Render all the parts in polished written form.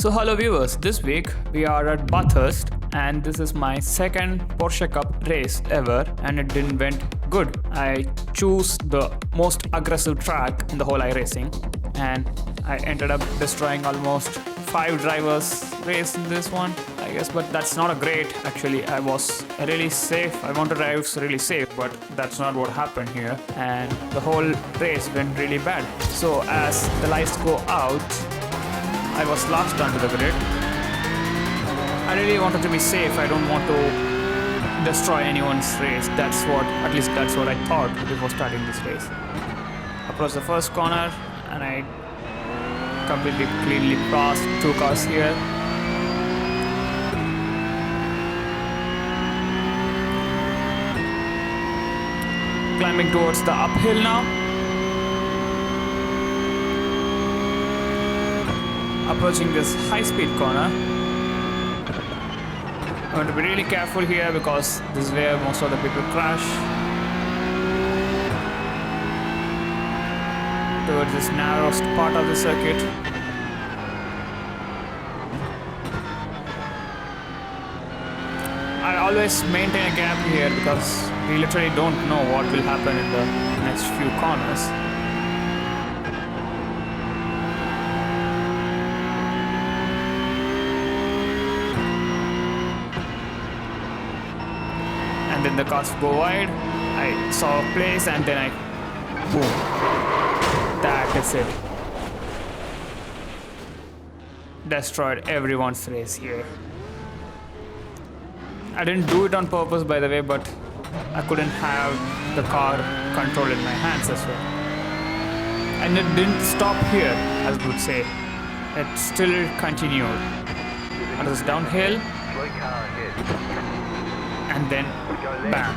So hello viewers, this week we are at Bathurst and this is my second Porsche Cup race ever and it didn't went good. I chose the most aggressive track in the whole iRacing and I ended up destroying almost 5 drivers race in this one, I guess, but that's not a great. Actually, I was really safe. I want to drive really safe, but that's not what happened here and the whole race went really bad. So as the lights go out, I was last onto the grid. I really wanted to be safe. I don't want to destroy anyone's race. At least that's what I thought before starting this race. Approach the first corner and I completely cleanly passed 2 cars here. Climbing towards the uphill now. Approaching this high-speed corner. I'm going to be really careful here because this is where most of the people crash. Towards this narrowest part of the circuit. I always maintain a gap here because we literally don't know what will happen in the next few corners. And then the cars go wide. I saw a place and then boom. That is it. Destroyed everyone's race here. I didn't do it on purpose, by the way, but I couldn't have the car control in my hands as well. And it didn't stop here, as I would say. It still continued. And it was downhill. And then, bam,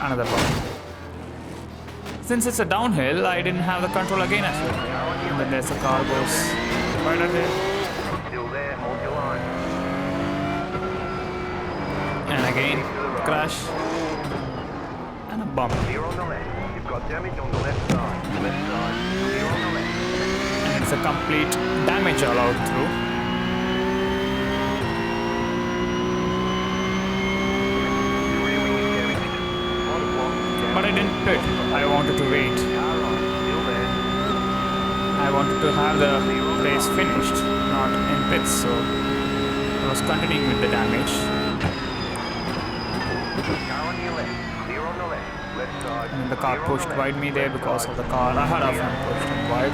another bump. Since it's a downhill, I didn't have the control again as well. And then there's a car goes right ahead. Still there, hold your line. And again, crash. And a bump. Clear on the left. You've got damage on the left side. Left side. Clear on the left. And it's a complete damage allowed through. But I didn't pit. I wanted to wait. I wanted to have the race finished, not in pits, so I was continuing with the damage. And then the car pushed wide me there because of the car ahead of him pushed him wide.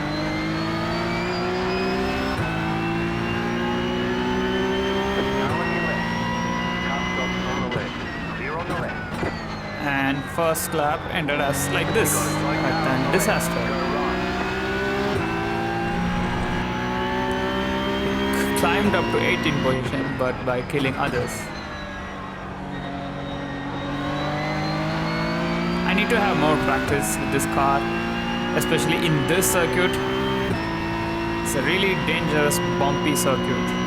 And first lap ended as like this, and then disaster. Climbed up to 18th position, but by killing others. I need to have more practice with this car, especially in this circuit. It's a really dangerous, bumpy circuit.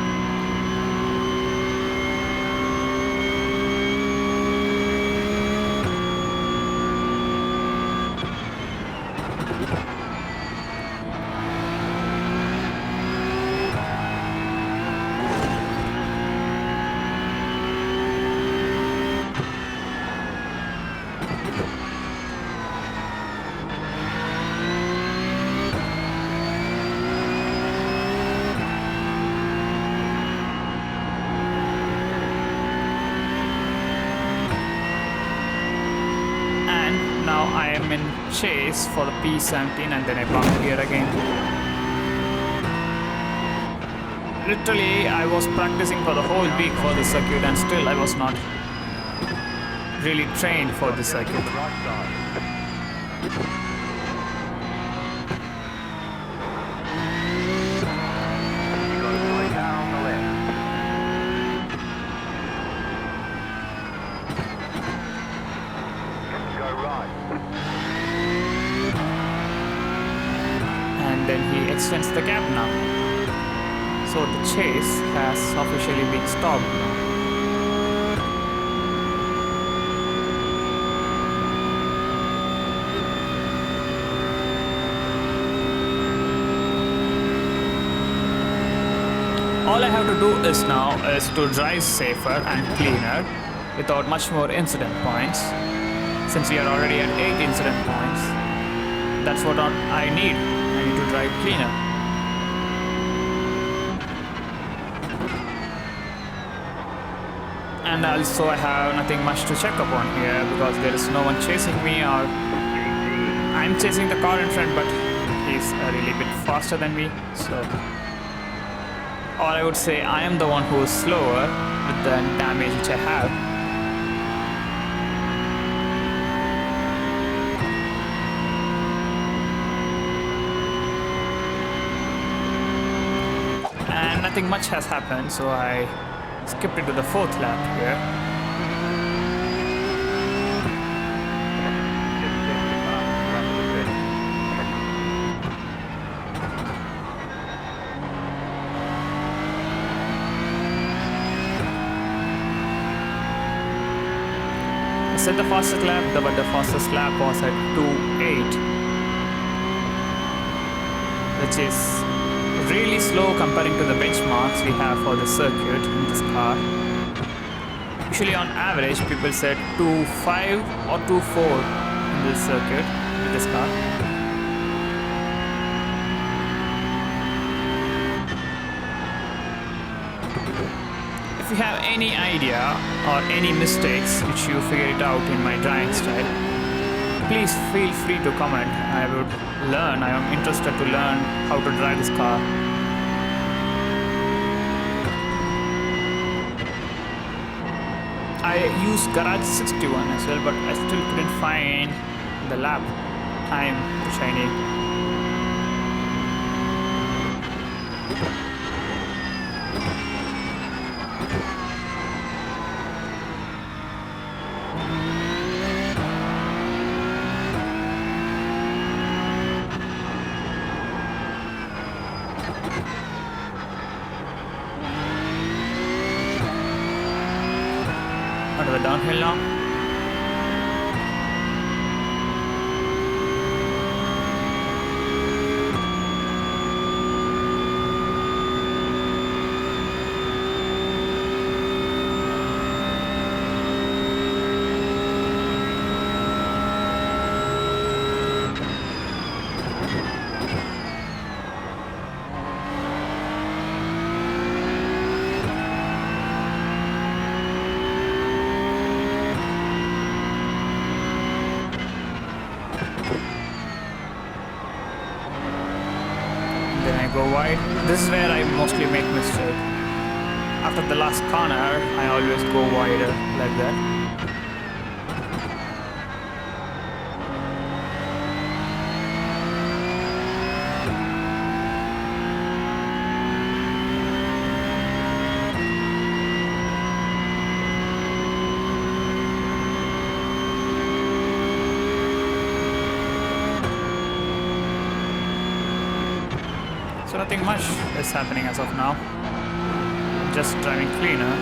Now I am in chase for the P17 and then I bump here again. Literally, I was practicing for the whole week for this circuit and still I was not really trained for this circuit. And then he extends the gap now. So the chase has officially been stopped now. all I have to do is now is to drive safer and cleaner without much more incident points. Since we are already at 8 incident points, that's what I need. I need to drive cleaner. And also I have nothing much to check upon here because there is no one chasing me, or I'm chasing the car in front, but he's a really bit faster than me, so... Or I would say I am the one who is slower with the damage which I have. And nothing much has happened, so I skipped it to the 4th lap here. I said the fastest lap, but the fastest lap was at 2:08, which is really slow comparing to the benchmarks we have for the circuit in this car. Usually on average people said 2.5 or 2.4 in this circuit with this car. If you have any idea or any mistakes which you figure it out in my driving style, please feel free to comment. I would learn. I am interested to learn how to drive this car. I used Garage 61 as well, but I still couldn't find the lap time which I need. Onto the downhill now. Then I go wide. This is where I mostly make mistake. After the last corner, I always go wider like that. So nothing much is happening as of now. Just driving cleaner.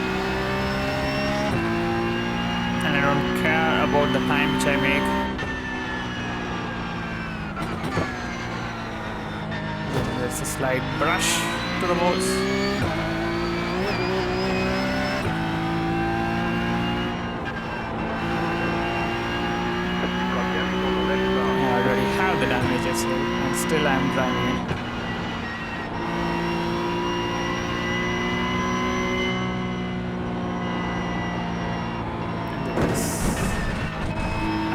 And I don't care about the time which I make. There's a slight brush to the walls. I already have the damage as well, and still I'm driving it.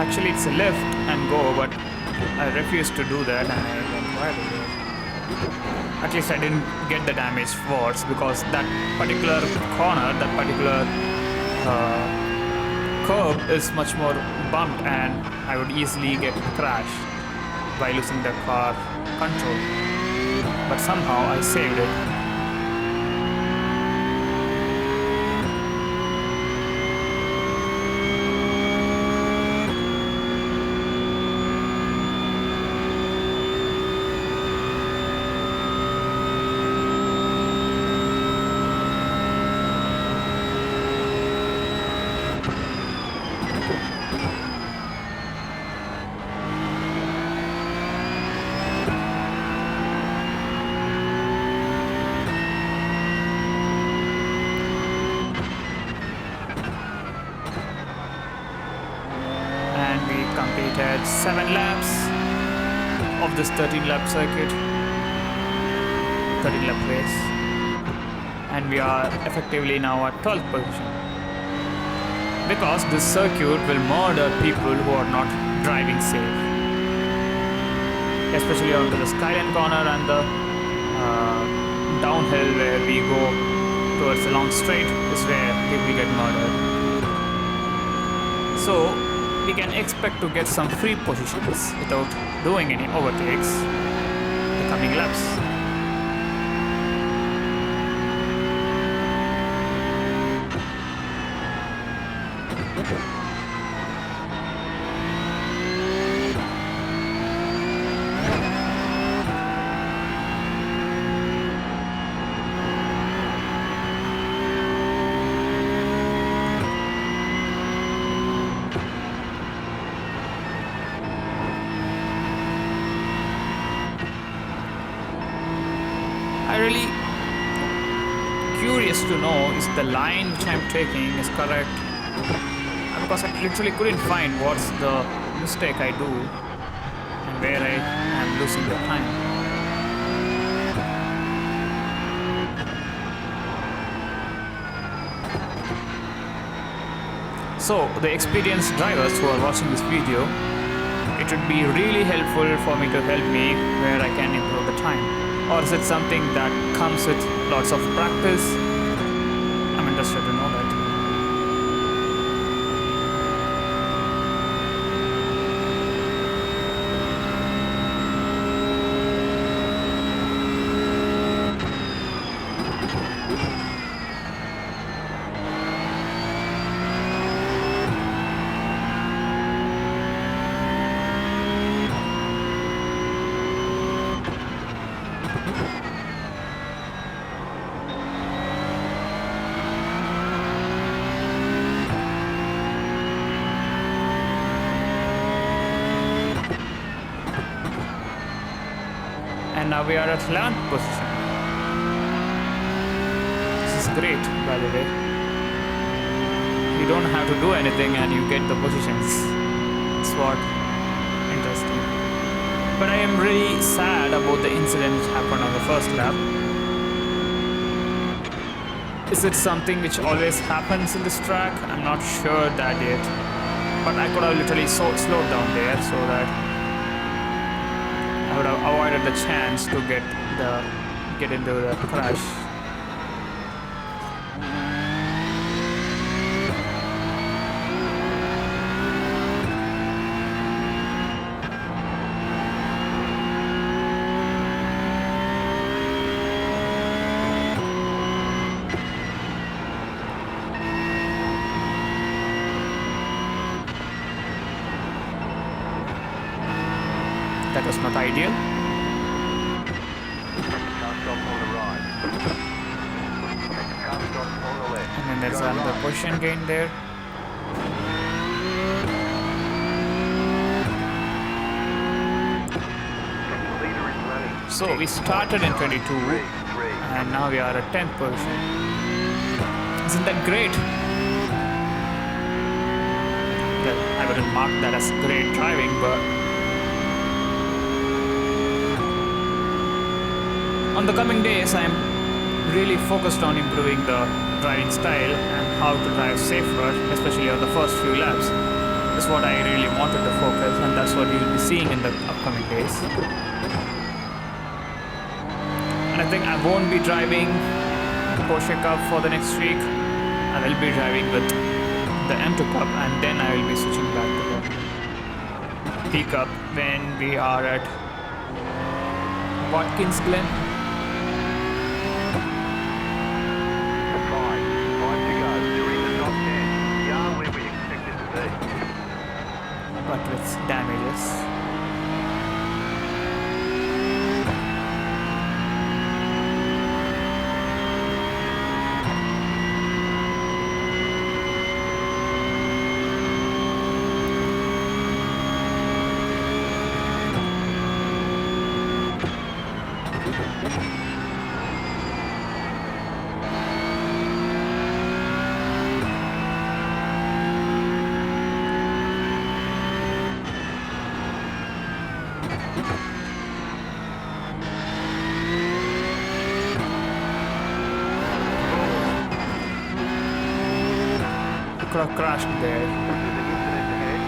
Actually, it's a lift and go, but I refused to do that, and I went wide over it. At least I didn't get the damage worse, because that particular corner, that particular curb is much more bumped, and I would easily get crashed by losing the car control. But somehow I saved it. at 7 laps of this 13 lap circuit, 13 lap race, and we are effectively now at 12th position. Because this circuit will murder people who are not driving safe, especially onto the Skyline corner and the downhill where we go towards the long straight is where people get murdered. So we can expect to get some free positions without doing any overtakes the coming laps. I'm really curious to know is the line which I'm taking is correct, because I literally couldn't find what's the mistake I do and where I am losing the time. So the experienced drivers who are watching this video, it would be really helpful for me to help me where I can improve the time. Or is it something that comes with lots of practice? I'm interested to know that. And now we are at 11th position. This is great, by the way. You don't have to do anything and you get the positions. It's what interesting. But I am really sad about the incident which happened on the first lap. Is it something which always happens in this track? I'm not sure that yet. But I could have literally slowed down there so that I would have avoided the chance to get into the crash. That was not ideal. Car stop on the right. Car stop on the left. And then there's Go another right. position gain there. Leader is running. So we started in 22 Three. and now we are at 10th position. Isn't that great? Well, I wouldn't mark that as great driving, but on the coming days, I am really focused on improving the driving style and how to drive safer, especially on the first few laps. That's what I really wanted to focus, and that's what you'll be seeing in the upcoming days. And I think I won't be driving Porsche Cup for the next week. I will be driving with the M2 Cup, and then I will be switching back to the PCup when we are at Watkins Glen. Five to go. You're in the top 10. Yeah, where we expected to be. But with damages. could have crashed there. There's an incident ahead.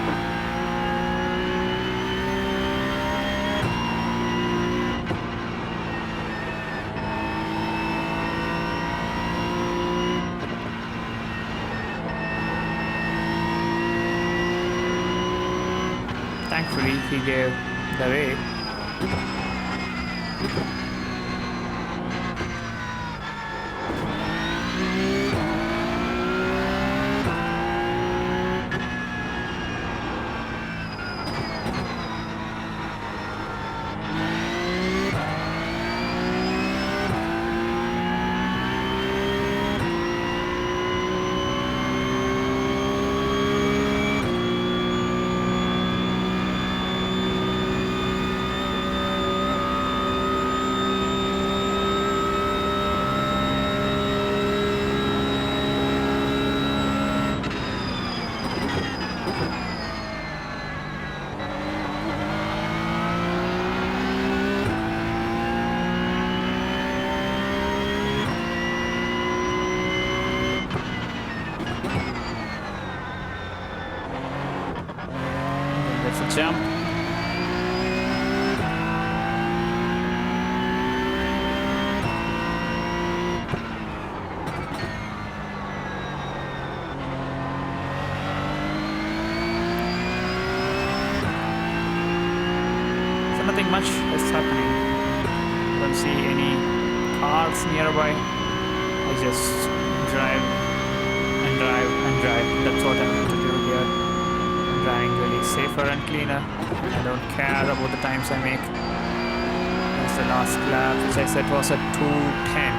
Thankfully, he gave the way. There's a jump. So nothing much is happening. Don't see any cars nearby. I just drive and drive and drive. That's what I'm going to do here. I'm driving really safer and cleaner. I don't care about the times I make. That's the last lap, which I said was at 2:10,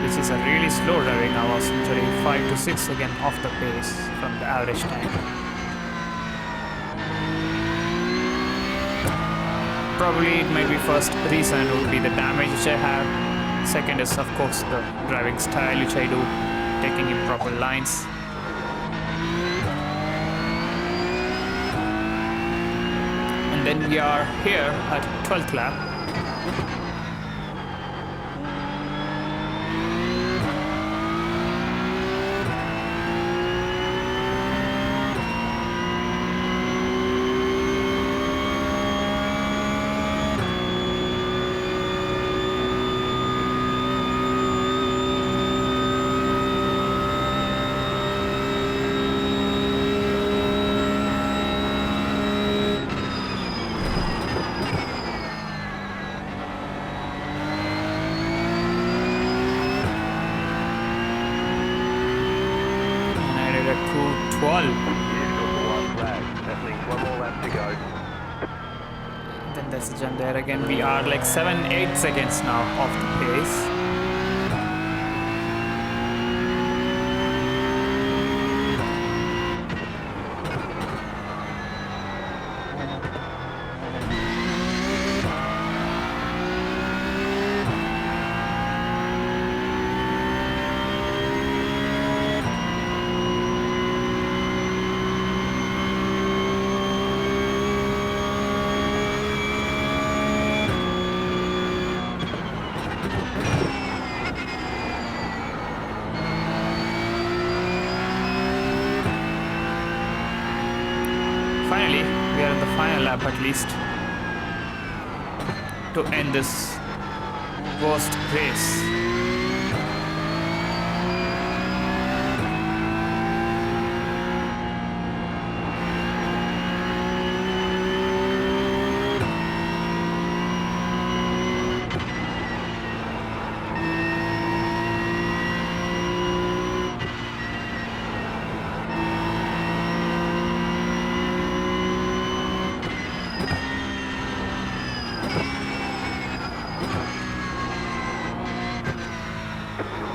which is a really slow driving. I was literally 5 to 6 again off the pace from the average time. Probably it might be first reason would be the damage which I have. Second is of course the driving style which I do, taking improper lines. And then we are here at 12th lap. At 2:12. You've got the white flag. That means one more lap to go. Then there's a jump there again. We are like 7-8 seconds now off the pace. Finally, we are at the final lap at least to end this worst race.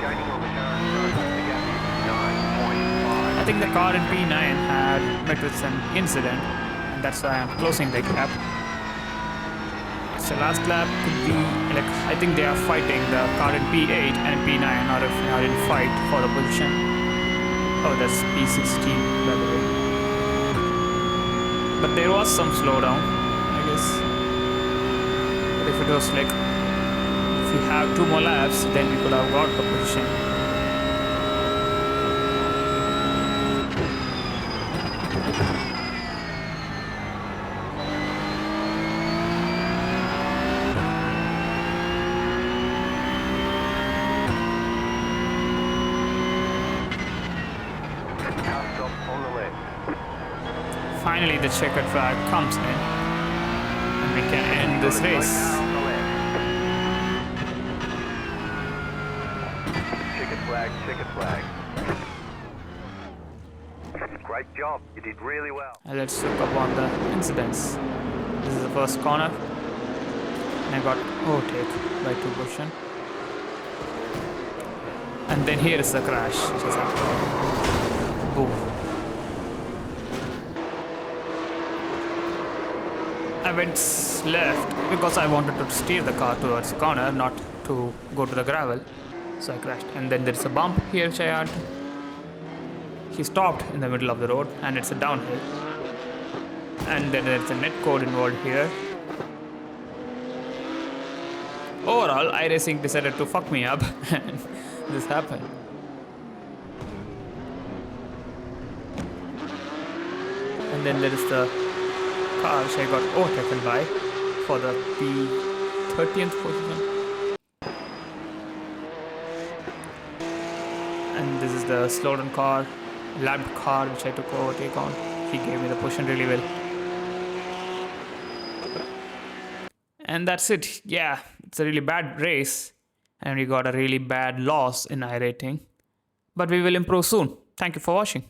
Gaining on the car in front. The gap is 9.5. I think the car in P9 had met with some incident, and that's why I'm closing the gap. So last lap could be like, I think they are fighting, the car in P8 and P9 are in fight for the position. Oh, that's P16 by the way. But there was some slowdown, I guess. But if it was like, if we have 2 more laps, then we could have got the position. stop on the left. Finally, the checkered flag comes in, and we can end this Got a race. straight car on the left. Checkered flag, checkered flag. Great job. You did really well. And let's look up on the incidents. This is the first corner, and I got overtake by 2%. And then here is the crash, which is happening. Boom. I went left because I wanted to steer the car towards the corner, not to go to the gravel. So I crashed. And then there's a bump here which I had. He stopped in the middle of the road, and it's a downhill. And then there's a net code involved here. Overall, iRacing decided to fuck me up, and this happened. And then there is the car which I got overtaken by for the P30th position. And this is the slowdown car, lapped car which I took overtake on. He gave me the position really well. And that's it. Yeah, it's a really bad race, and we got a really bad loss in iRating. But we will improve soon. Thank you for watching.